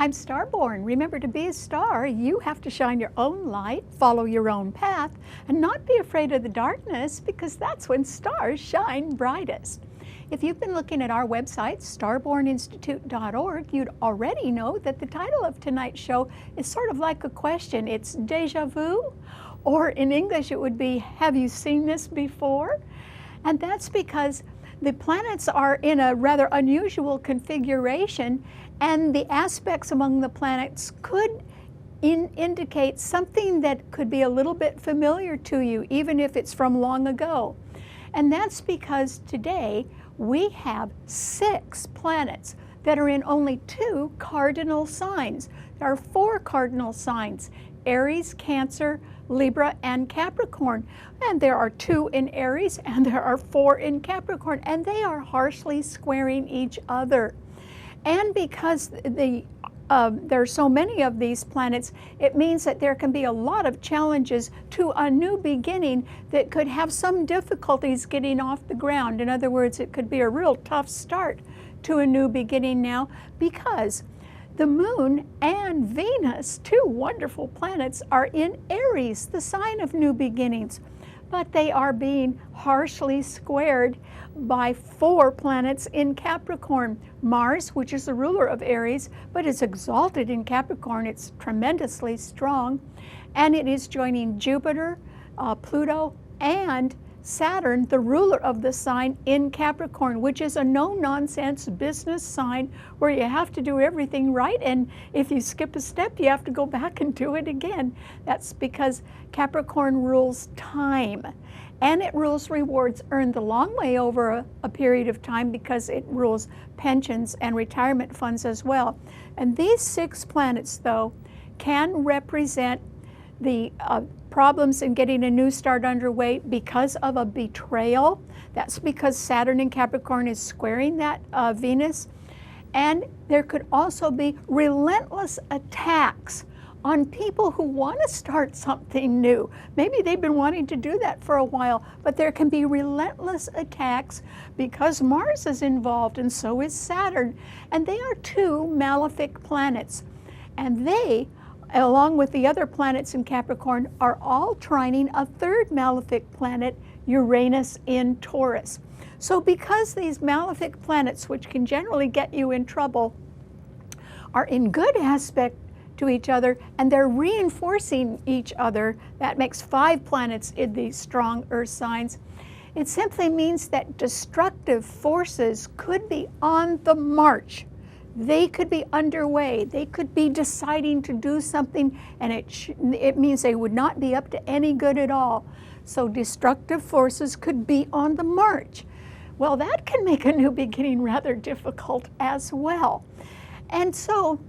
I'm Starborn. Remember, to be a star, you have to shine your own light, follow your own path, and not be afraid of the darkness, because that's when stars shine brightest. If you've been looking at our website, starborninstitute.org, you'd already know that the title of tonight's show is sort of like a question. It's Deja Vu, or in English it would be, have you seen this before? And that's because the planets are in a rather unusual configuration, and the aspects among the planets could indicate something that could be a little bit familiar to you, even if it's from long ago. And that's because today we have 6 planets that are in only 2 cardinal signs. There are 4 cardinal signs: Aries, Cancer, Libra, and Capricorn. And there are 2 in Aries and there are 4 in Capricorn, and they are harshly squaring each other. And because there are so many of these planets, it means that there can be a lot of challenges to a new beginning that could have some difficulties getting off the ground. In other words, it could be a real tough start to a new beginning now, because the Moon and Venus, 2 wonderful planets, are in Aries, the sign of new beginnings. But they are being harshly squared by 4 planets in Capricorn. Mars, which is the ruler of Aries, but is exalted in Capricorn, it's tremendously strong, and it is joining Jupiter, Pluto, and Saturn, the ruler of the sign, in Capricorn, which is a no-nonsense business sign where you have to do everything right, and if you skip a step, you have to go back and do it again. That's because Capricorn rules time, and it rules rewards earned the long way over a period of time, because it rules pensions and retirement funds as well. And these 6 planets, though, can represent the problems in getting a new start underway because of a betrayal. That's because Saturn in Capricorn is squaring that Venus. And there could also be relentless attacks on people who want to start something new. Maybe they've been wanting to do that for a while, but there can be relentless attacks because Mars is involved, and so is Saturn. And they are 2 malefic planets. And they, along with the other planets in Capricorn, are all trining a 3rd malefic planet, Uranus, in Taurus. So because these malefic planets, which can generally get you in trouble, are in good aspect to each other, and they're reinforcing each other, that makes 5 planets in these strong earth signs. It simply means that destructive forces could be on the march. They could be underway. They could be deciding to do something, and it means they would not be up to any good at all. So destructive forces could be on the march. Well, that can make a new beginning rather difficult as well. And so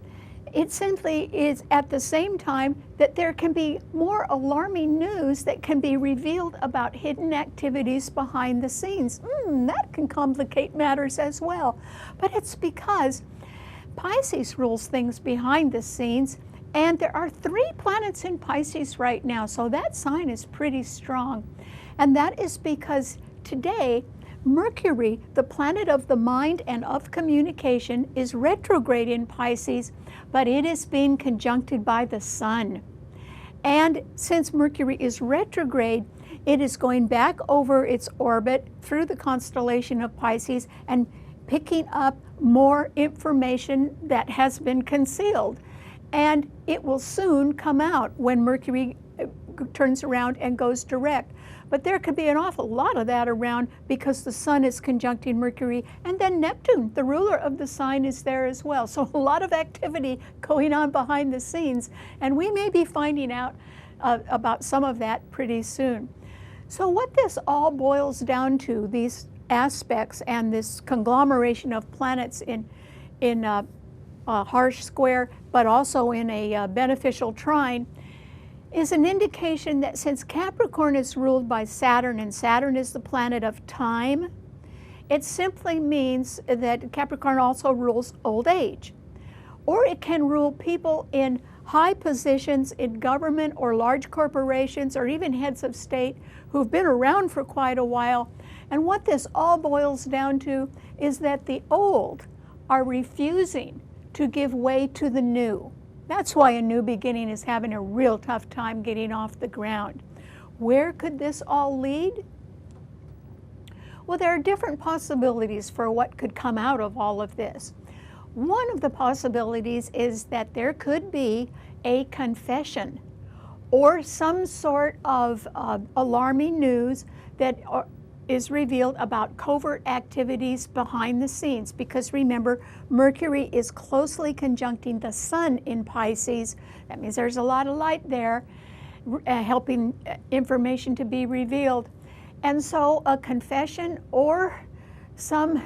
it simply is at the same time that there can be more alarming news that can be revealed about hidden activities behind the scenes. That can complicate matters as well. But it's because Pisces rules things behind the scenes, and there are 3 planets in Pisces right now, so that sign is pretty strong. And that is because today, Mercury, the planet of the mind and of communication, is retrograde in Pisces, but it is being conjuncted by the Sun. And since Mercury is retrograde, it is going back over its orbit through the constellation of Pisces and picking up more information that has been concealed. And it will soon come out when Mercury turns around and goes direct. But there could be an awful lot of that around because the Sun is conjuncting Mercury, and then Neptune, the ruler of the sign, is there as well. So a lot of activity going on behind the scenes, and we may be finding out about some of that pretty soon. So what this all boils down to, these aspects and this conglomeration of planets in a harsh square, but also in a beneficial trine, is an indication that since Capricorn is ruled by Saturn, and Saturn is the planet of time, it simply means that Capricorn also rules old age. Or it can rule people in high positions in government or large corporations or even heads of state who've been around for quite a while. And what this all boils down to is that the old are refusing to give way to the new. That's why a new beginning is having a real tough time getting off the ground. Where could this all lead? Well, there are different possibilities for what could come out of all of this. One of the possibilities is that there could be a confession or some sort of alarming news that is revealed about covert activities behind the scenes, because remember, Mercury is closely conjuncting the Sun in Pisces. That means there's a lot of light there, helping information to be revealed. And so a confession or some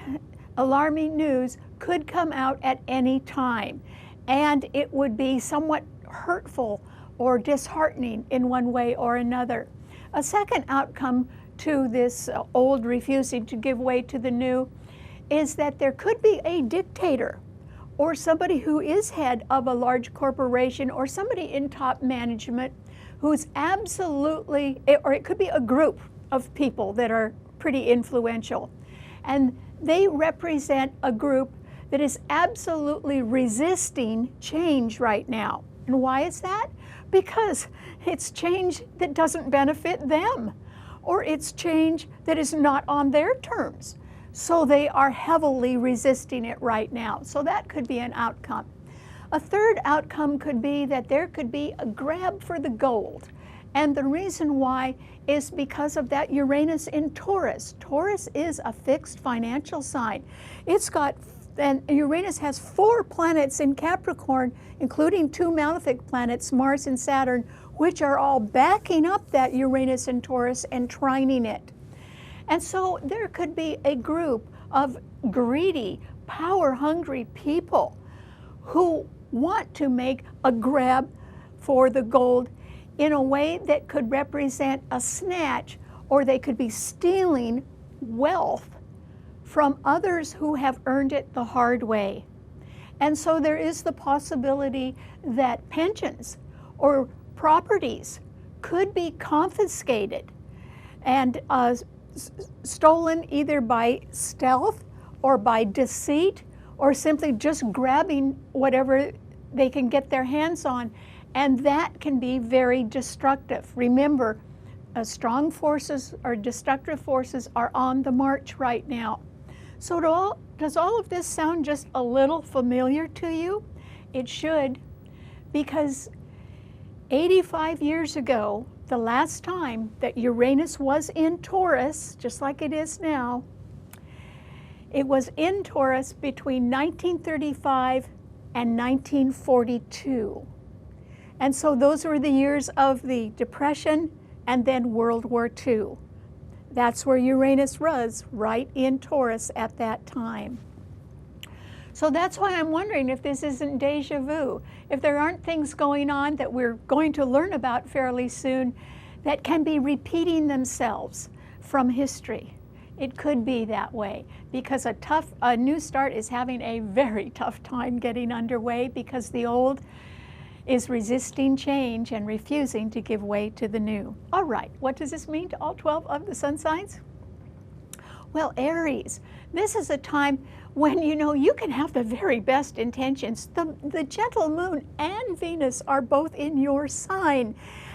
alarming news could come out at any time, and it would be somewhat hurtful or disheartening in one way or another. A second outcome to this old refusing to give way to the new is that there could be a dictator or somebody who is head of a large corporation or somebody in top management who's absolutely, or it could be a group of people that are pretty influential, and they represent a group that is absolutely resisting change right now. And why is that? Because it's change that doesn't benefit them, or it's change that is not on their terms. So they are heavily resisting it right now. So that could be an outcome. A third outcome could be that there could be a grab for the gold. And the reason why is because of that Uranus in Taurus. Taurus is a fixed financial sign. And Uranus has 4 planets in Capricorn, including 2 malefic planets, Mars and Saturn, which are all backing up that Uranus in Taurus and trining it. And so there could be a group of greedy, power-hungry people who want to make a grab for the gold in a way that could represent a snatch, or they could be stealing wealth from others who have earned it the hard way. And so there is the possibility that pensions or properties could be confiscated and stolen either by stealth or by deceit, or simply just grabbing whatever they can get their hands on. And that can be very destructive. Remember, strong forces or destructive forces are on the march right now. So does all of this sound just a little familiar to you? It should, because 85 years ago, the last time that Uranus was in Taurus, just like it is now, it was in Taurus between 1935 and 1942. And so those were the years of the Depression and then World War II. That's where Uranus was, right in Taurus at that time. So that's why I'm wondering if this isn't deja vu, if there aren't things going on that we're going to learn about fairly soon that can be repeating themselves from history. It could be that way, because a new start is having a very tough time getting underway, because the old is resisting change and refusing to give way to the new. All right, what does this mean to all 12 of the sun signs? Well, Aries, this is a time when you can have the very best intentions. The gentle moon and Venus are both in your sign.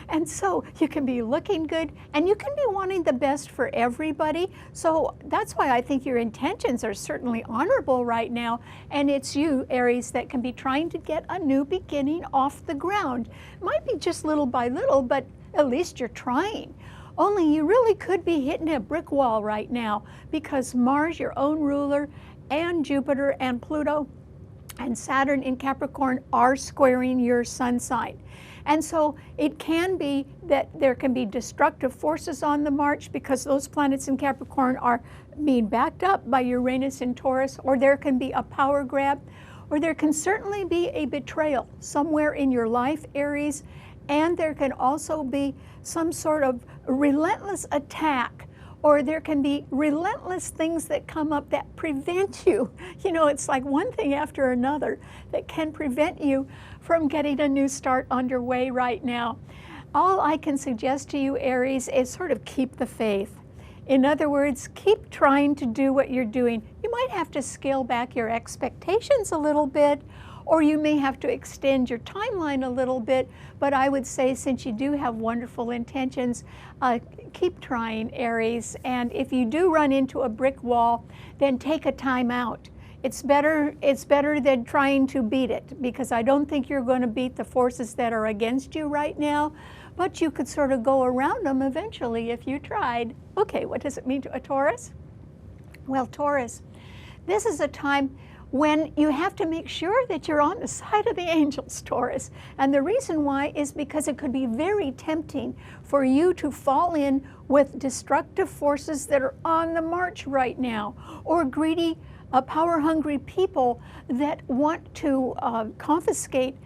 And so you can be looking good, and you can be wanting the best for everybody. So that's why I think your intentions are certainly honorable right now. And it's you, Aries, that can be trying to get a new beginning off the ground. Might be just little by little, but at least you're trying. Only you really could be hitting a brick wall right now, because Mars, your own ruler, and Jupiter and Pluto and Saturn in Capricorn are squaring your sun sign. And so it can be that there can be destructive forces on the march, because those planets in Capricorn are being backed up by Uranus in Taurus, or there can be a power grab, or there can certainly be a betrayal somewhere in your life, Aries, and there can also be some sort of relentless attack, or there can be relentless things that come up that prevent you. It's like one thing after another that can prevent you from getting a new start underway right now. All I can suggest to you, Aries, is sort of keep the faith. In other words, keep trying to do what you're doing. You might have to scale back your expectations a little bit, or you may have to extend your timeline a little bit. But I would say, since you do have wonderful intentions, keep trying, Aries. And if you do run into a brick wall, then take a time out. It's better than trying to beat it, because I don't think you're going to beat the forces that are against you right now, but you could sort of go around them eventually if you tried. Okay, what does it mean to a Taurus? Well, Taurus, this is a time when you have to make sure that you're on the side of the angels, Taurus. And the reason why is because it could be very tempting for you to fall in with destructive forces that are on the march right now, or greedy, power-hungry people that want to confiscate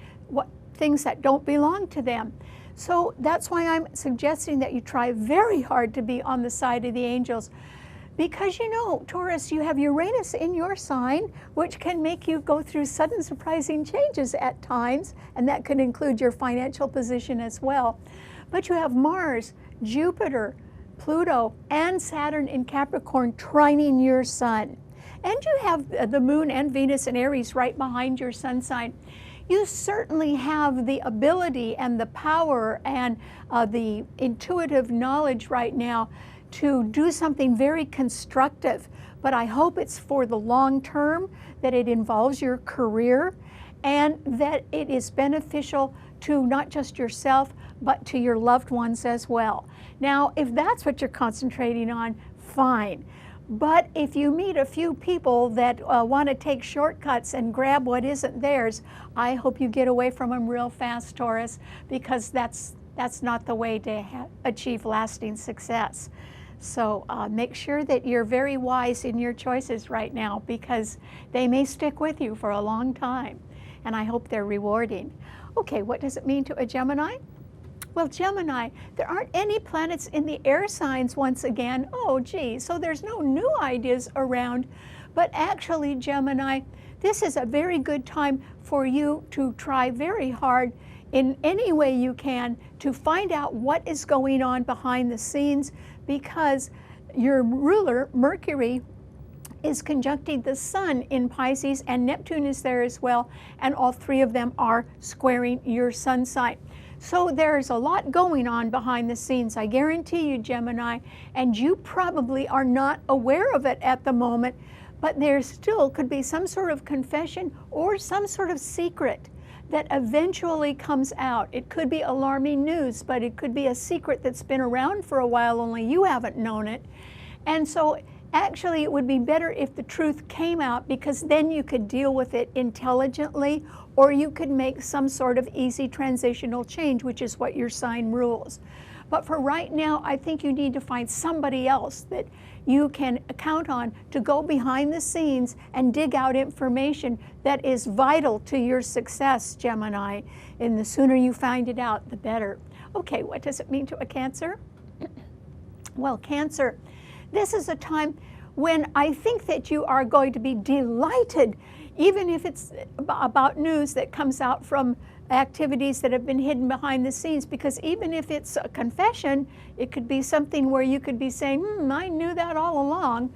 things that don't belong to them. So that's why I'm suggesting that you try very hard to be on the side of the angels. Because, you know, Taurus, you have Uranus in your sign, which can make you go through sudden surprising changes at times, and that could include your financial position as well. But you have Mars, Jupiter, Pluto, and Saturn in Capricorn trining your sun. And you have the Moon and Venus in Aries right behind your sun sign. You certainly have the ability and the power and the intuitive knowledge right now to do something very constructive. But I hope it's for the long term, that it involves your career, and that it is beneficial to not just yourself, but to your loved ones as well. Now, if that's what you're concentrating on, fine. But if you meet a few people that want to take shortcuts and grab what isn't theirs, I hope you get away from them real fast, Taurus, because that's not the way to achieve lasting success. So make sure that you're very wise in your choices right now, because they may stick with you for a long time, and I hope they're rewarding. Okay, what does it mean to a Gemini? Well, Gemini, there aren't any planets in the air signs once again. Oh, gee, so there's no new ideas around. But actually, Gemini, this is a very good time for you to try very hard in any way you can to find out what is going on behind the scenes, because your ruler, Mercury, is conjuncting the Sun in Pisces, and Neptune is there as well, and all three of them are squaring your sun sign. So there's a lot going on behind the scenes, I guarantee you, Gemini, and you probably are not aware of it at the moment, but there still could be some sort of confession or some sort of secret that eventually comes out. It could be alarming news, but it could be a secret that's been around for a while, only you haven't known it. And so actually it would be better if the truth came out, because then you could deal with it intelligently, or you could make some sort of easy transitional change, which is what your sign rules. But for right now, I think you need to find somebody else that you can count on to go behind the scenes and dig out information that is vital to your success, Gemini. And the sooner you find it out, the better. Okay, what does it mean to a Cancer? Well, Cancer, this is a time when I think that you are going to be delighted, even if it's about news that comes out from activities that have been hidden behind the scenes, because even if it's a confession, it could be something where you could be saying, I knew that all along.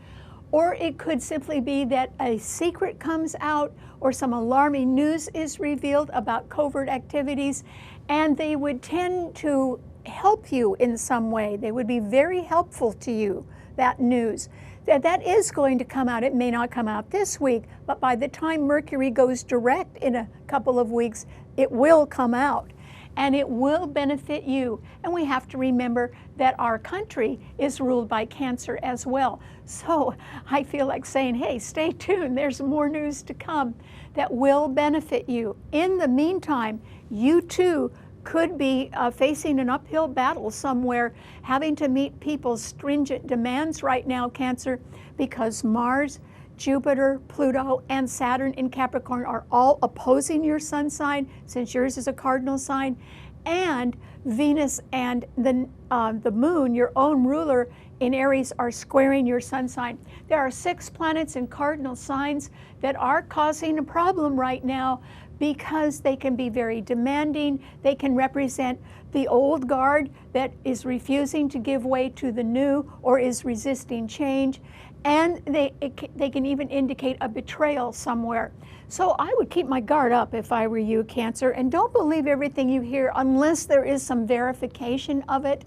Or it could simply be that a secret comes out, or some alarming news is revealed about covert activities, and they would tend to help you in some way. They would be very helpful to you, that news. That is going to come out. It may not come out this week, but by the time Mercury goes direct in a couple of weeks, it will come out, and it will benefit you. And we have to remember that our country is ruled by Cancer as well. So I feel like saying, hey, stay tuned. There's more news to come that will benefit you. In the meantime, you too could be facing an uphill battle somewhere, having to meet people's stringent demands right now, Cancer, because Mars, Jupiter, Pluto, and Saturn in Capricorn are all opposing your sun sign, since yours is a cardinal sign, and Venus and the Moon, your own ruler in Aries, are squaring your sun sign. There are 6 planets in cardinal signs that are causing a problem right now, because they can be very demanding. They can represent the old guard that is refusing to give way to the new, or is resisting change. and they can even indicate a betrayal somewhere. So I would keep my guard up if I were you, Cancer, and don't believe everything you hear unless there is some verification of it.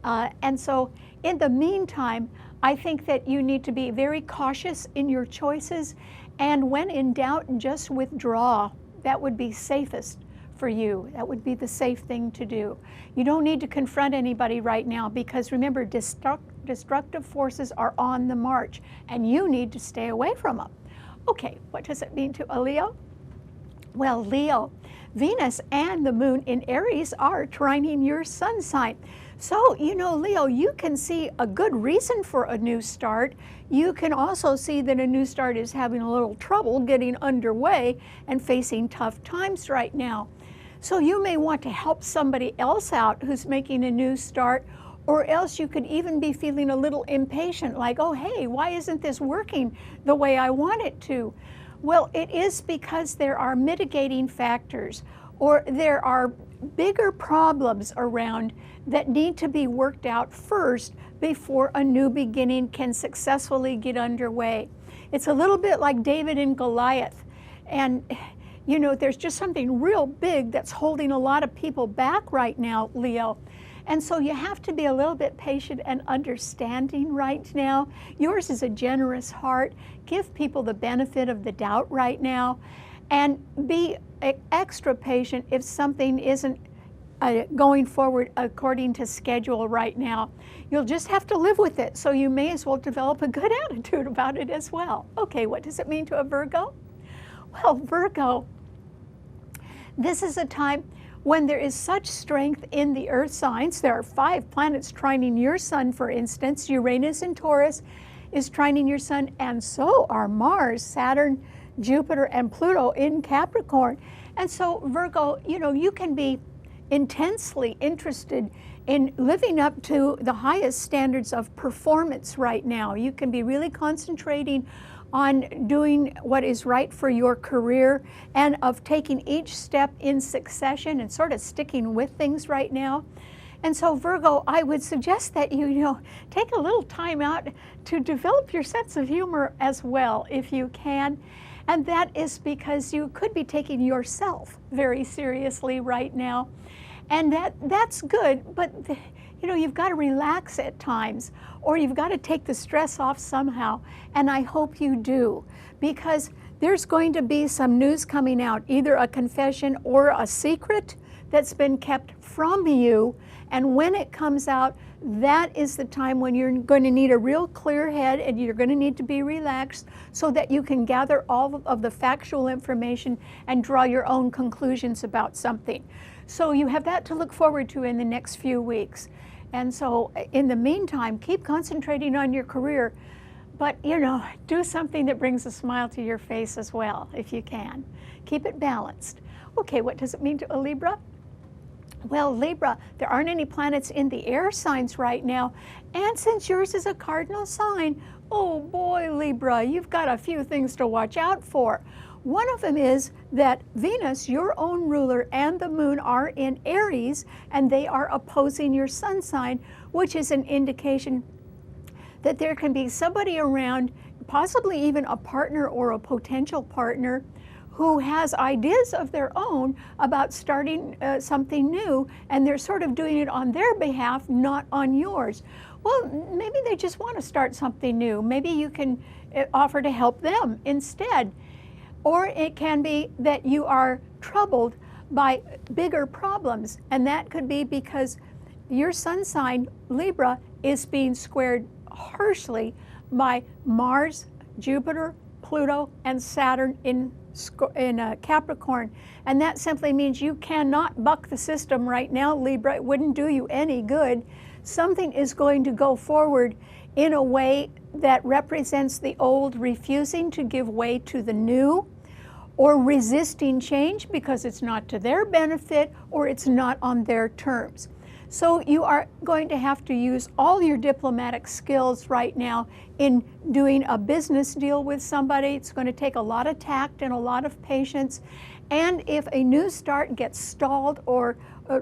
And so in the meantime, I think that you need to be very cautious in your choices, and when in doubt, just withdraw. That would be safest for you. That would be the safe thing to do. You don't need to confront anybody right now, because remember, destructive forces are on the march, and you need to stay away from them. Okay, what does it mean to a Leo? Well, Leo, Venus and the moon in Aries are trining your sun sign. So, you know, Leo, you can see a good reason for a new start. You can also see that a new start is having a little trouble getting underway and facing tough times right now. So you may want to help somebody else out who's making a new start, or else you could even be feeling a little impatient, like, oh, hey, why isn't this working the way I want it to? Well, it is because there are mitigating factors, or there are bigger problems around that need to be worked out first before a new beginning can successfully get underway. It's a little bit like David and Goliath. And, you know, there's just something real big that's holding a lot of people back right now, Leo. And so you have to be a little bit patient and understanding right now. Yours is a generous heart. Give people the benefit of the doubt right now, and be extra patient if something isn't going forward according to schedule right now. You'll just have to live with it, so you may as well develop a good attitude about it as well. Okay, what does it mean to a Virgo? Well, Virgo, this is a time when there is such strength in the earth signs. There are 5 planets trining your sun, for instance. Uranus in Taurus is trining your sun, and so are Mars, Saturn, Jupiter, and Pluto in Capricorn. And so, Virgo, you know, you can be intensely interested in living up to the highest standards of performance right now. You can be really concentrating on doing what is right for your career, and of taking each step in succession and sort of sticking with things right now. And so, Virgo, I would suggest that you take a little time out to develop your sense of humor as well, if you can. And that is because you could be taking yourself very seriously right now. And that's good, but you know, you've got to relax at times, or you've got to take the stress off somehow. And I hope you do, because there's going to be some news coming out, either a confession or a secret that's been kept from you. And when it comes out, that is the time when you're going to need a real clear head, and you're going to need to be relaxed so that you can gather all of the factual information and draw your own conclusions about something. So you have that to look forward to in the next few weeks. And so in the meantime, keep concentrating on your career, but do something that brings a smile to your face as well, if you can. Keep it balanced. Okay, what does it mean to a Libra? Well, Libra, there aren't any planets in the air signs right now. And since yours is a cardinal sign, oh boy, Libra, you've got a few things to watch out for. One of them is that Venus, your own ruler, and the moon are in Aries, and they are opposing your sun sign, which is an indication that there can be somebody around, possibly even a partner or a potential partner, who has ideas of their own about starting something new, and they're sort of doing it on their behalf, not on yours. Well, maybe they just want to start something new. Maybe you can offer to help them instead. Or it can be that you are troubled by bigger problems, and that could be because your sun sign, Libra, is being squared harshly by Mars, Jupiter, Pluto, and Saturn in Capricorn. And that simply means you cannot buck the system right now, Libra. It wouldn't do you any good. Something is going to go forward in a way that represents the old, refusing to give way to the new, or resisting change because it's not to their benefit or it's not on their terms. So you are going to have to use all your diplomatic skills right now in doing a business deal with somebody. It's going to take a lot of tact and a lot of patience. And if a new start gets stalled or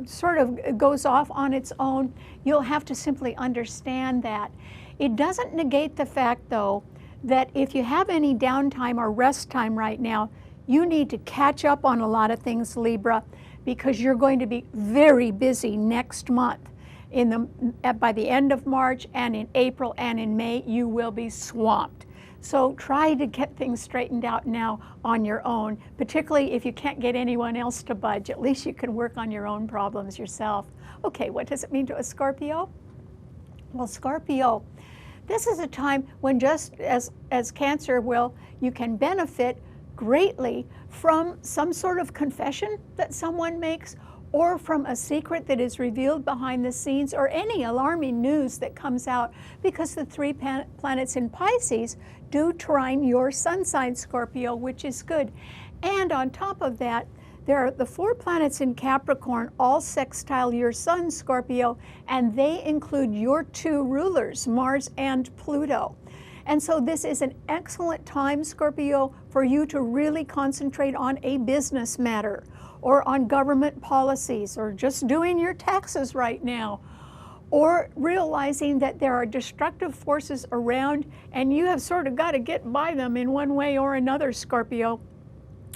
sort of goes off on its own, you'll have to simply understand that. It doesn't negate the fact, though, that if you have any downtime or rest time right now, you need to catch up on a lot of things, Libra, because you're going to be very busy next month. By the end of March and in April and in May, you will be swamped. So try to get things straightened out now on your own, particularly if you can't get anyone else to budge. At least you can work on your own problems yourself. Okay, what does it mean to a Scorpio? Well, Scorpio, this is a time when, just as Cancer will, you can benefit greatly from some sort of confession that someone makes, or from a secret that is revealed behind the scenes, or any alarming news that comes out, because the 3 planets in Pisces do trine your sun sign, Scorpio, which is good. And on top of that, there are the 4 planets in Capricorn, all sextile your sun, Scorpio, and they include your 2 rulers, Mars and Pluto. And so this is an excellent time, Scorpio, for you to really concentrate on a business matter, or on government policies, or just doing your taxes right now, or realizing that there are destructive forces around and you have sort of got to get by them in one way or another, Scorpio.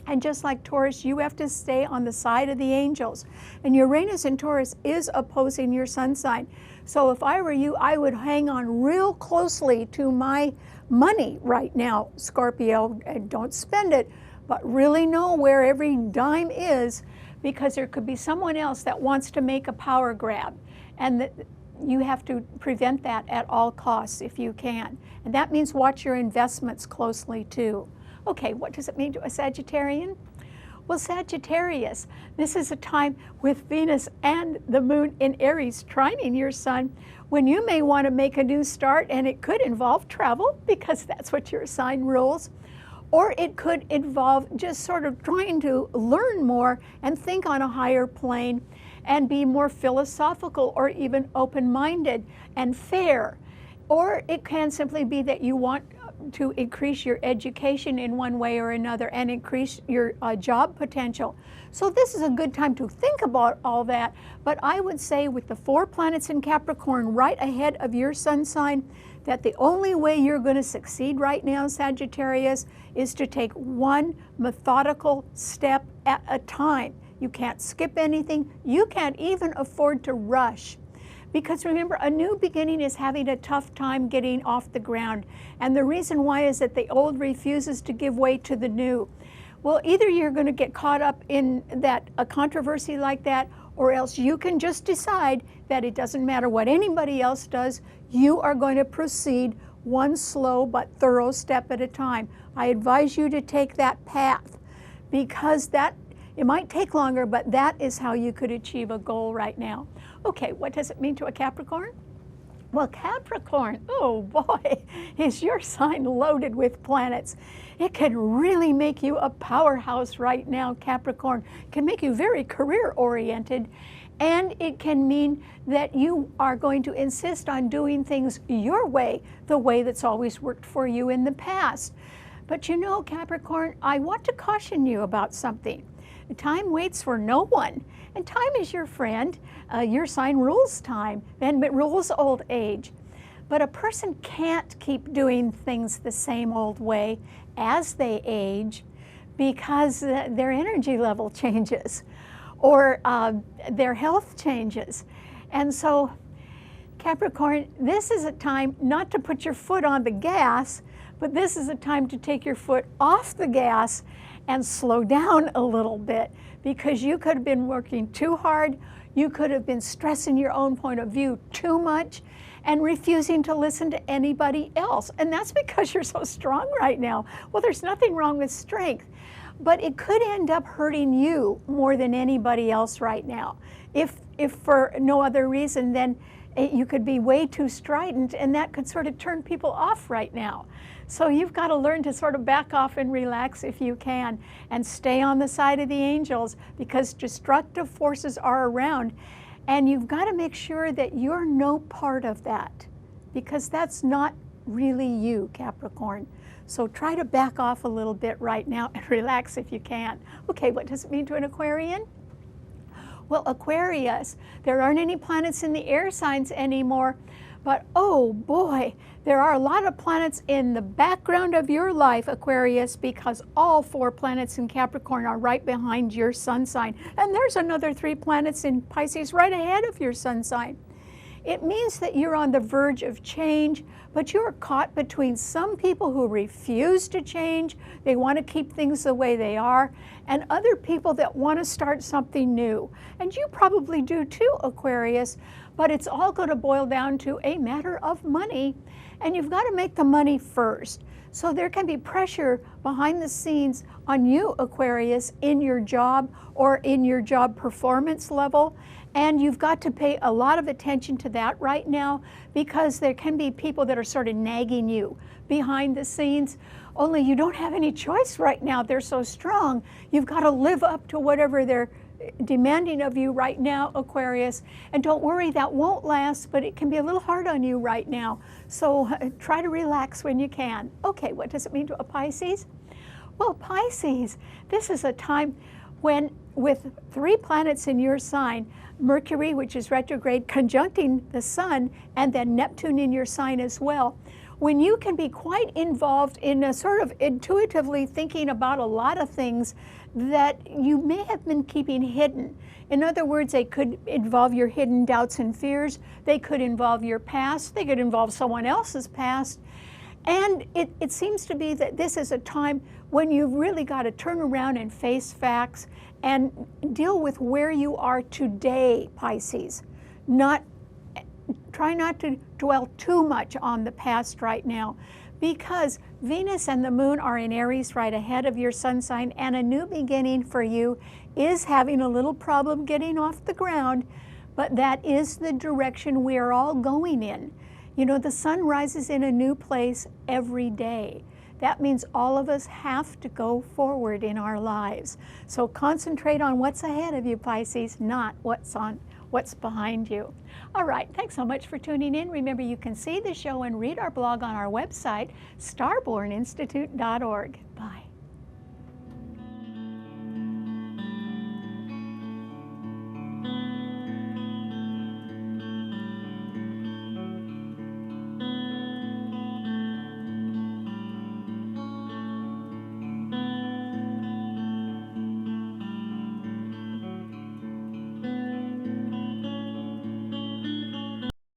And just like Taurus, you have to stay on the side of the angels. And Uranus in Taurus is opposing your sun sign. So if I were you, I would hang on real closely to my money right now, Scorpio, and don't spend it, but really know where every dime is, because there could be someone else that wants to make a power grab, and that you have to prevent that at all costs if you can. And that means watch your investments closely too. Okay, what does it mean to a Sagittarian? Well, Sagittarius, this is a time with Venus and the moon in Aries trining your sun, when you may want to make a new start, and it could involve travel, because that's what your sign rules. Or it could involve just sort of trying to learn more and think on a higher plane and be more philosophical, or even open-minded and fair. Or it can simply be that you want to increase your education in one way or another and increase your job potential. So this is a good time to think about all that. But I would say, with the 4 planets in Capricorn right ahead of your sun sign, that the only way you're going to succeed right now, Sagittarius, is to take one methodical step at a time. You can't skip anything. You can't even afford to rush. Because remember, a new beginning is having a tough time getting off the ground. And the reason why is that the old refuses to give way to the new. Well, either you're going to get caught up in a controversy like that, or else you can just decide that it doesn't matter what anybody else does. You are going to proceed one slow but thorough step at a time. I advise you to take that path, because it might take longer, but that is how you could achieve a goal right now. Okay, what does it mean to a Capricorn? Well, Capricorn, oh boy, is your sign loaded with planets. It can really make you a powerhouse right now, Capricorn. It can make you very career-oriented, and it can mean that you are going to insist on doing things your way, the way that's always worked for you in the past. But you know, Capricorn, I want to caution you about something. Time waits for no one, and time is your friend. Your sign rules time, and it rules old age. But a person can't keep doing things the same old way as they age, because their energy level changes, or their health changes. And so, Capricorn, this is a time not to put your foot on the gas, but this is a time to take your foot off the gas and slow down a little bit, because you could have been working too hard, you could have been stressing your own point of view too much, and refusing to listen to anybody else. And that's because you're so strong right now. Well, there's nothing wrong with strength, but it could end up hurting you more than anybody else right now. If for no other reason than you could be way too strident, and that could sort of turn people off right now. So you've got to learn to sort of back off and relax if you can, and stay on the side of the angels, because destructive forces are around. And you've got to make sure that you're no part of that, because that's not really you, Capricorn. So try to back off a little bit right now and relax if you can. Okay, what does it mean to an Aquarian? Well, Aquarius, there aren't any planets in the air signs anymore, But oh boy, there are a lot of planets in the background of your life, Aquarius, because all 4 planets in Capricorn are right behind your sun sign. And there's another 3 planets in Pisces right ahead of your sun sign. It means that you're on the verge of change, but you're caught between some people who refuse to change, they want to keep things the way they are, and other people that want to start something new. And you probably do too, Aquarius, but it's all going to boil down to a matter of money, and you've got to make the money first. So there can be pressure behind the scenes on you, Aquarius, in your job or in your job performance level. And you've got to pay a lot of attention to that right now, because there can be people that are sort of nagging you behind the scenes. Only you don't have any choice right now. They're so strong. You've got to live up to whatever they're demanding of you right now, Aquarius. And don't worry, that won't last, but it can be a little hard on you right now. So try to relax when you can. Okay, what does it mean to a Pisces? Well, Pisces, this is a time when, with 3 planets in your sign, Mercury, which is retrograde, conjuncting the sun, and then Neptune in your sign as well, when you can be quite involved in a sort of intuitively thinking about a lot of things that you may have been keeping hidden. In other words, they could involve your hidden doubts and fears, they could involve your past, they could involve someone else's past. And it seems to be that this is a time when you've really got to turn around and face facts and deal with where you are today, Pisces. Try not to dwell too much on the past right now, because Venus and the moon are in Aries right ahead of your sun sign, and a new beginning for you is having a little problem getting off the ground, but that is the direction we are all going in. You know, the sun rises in a new place every day. That means all of us have to go forward in our lives. So concentrate on what's ahead of you, Pisces, not what's behind you. All right, thanks so much for tuning in. Remember, you can see the show and read our blog on our website, starborninstitute.org. Bye.